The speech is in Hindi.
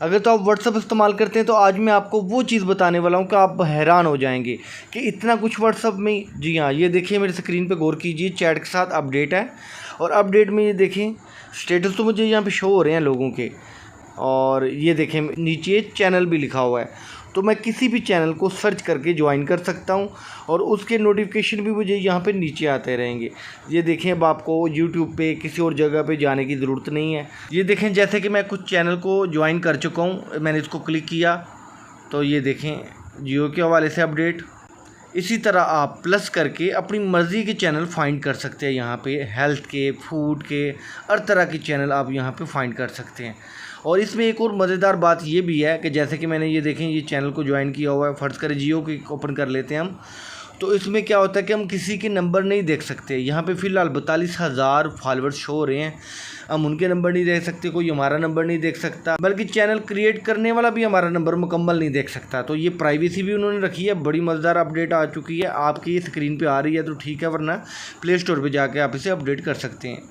अगर तो आप व्हाट्सअप इस्तेमाल करते हैं तो आज मैं आपको वो चीज़ बताने वाला हूँ कि आप हैरान हो जाएंगे कि इतना कुछ व्हाट्सअप में। जी हाँ, ये देखिए मेरी स्क्रीन पे गौर कीजिए, चैट के साथ अपडेट है और अपडेट में ये देखें स्टेटस तो मुझे यहाँ पे शो हो रहे हैं लोगों के, और ये देखें नीचे चैनल भी लिखा हुआ है। तो मैं किसी भी चैनल को सर्च करके ज्वाइन कर सकता हूं और उसके नोटिफिकेशन भी मुझे यहाँ पे नीचे आते रहेंगे। ये देखें, अब आपको यूट्यूब पे किसी और जगह पे जाने की ज़रूरत नहीं है। ये देखें जैसे कि मैं कुछ चैनल को ज्वाइन कर चुका हूँ, मैंने इसको क्लिक किया तो ये देखें जियो के हवाले से अपडेट। इसी तरह आप प्लस करके अपनी मर्ज़ी के चैनल फाइंड कर सकते हैं। यहाँ पे हेल्थ के, फूड के, हर तरह के चैनल आप यहाँ पे फाइंड कर सकते हैं। और इसमें एक और मज़ेदार बात ये भी है कि जैसे कि मैंने ये देखें ये चैनल को ज्वाइन किया हुआ है, फ़र्ज़ करें जियो की ओपन कर लेते हैं हम, तो इसमें क्या होता है कि हम किसी के नंबर नहीं देख सकते। यहाँ पे फ़िलहाल 42,000 फॉलोअर्स शो हो रहे हैं, हम उनके नंबर नहीं देख सकते, कोई हमारा नंबर नहीं देख सकता, बल्कि चैनल क्रिएट करने वाला भी हमारा नंबर मुकम्मल नहीं देख सकता। तो ये प्राइवेसी भी उन्होंने रखी है। बड़ी मज़ेदार अपडेट आ चुकी है, आपकी स्क्रीन पे आ रही है तो ठीक है, वरना प्ले स्टोर पे जाके आप इसे अपडेट कर सकते हैं।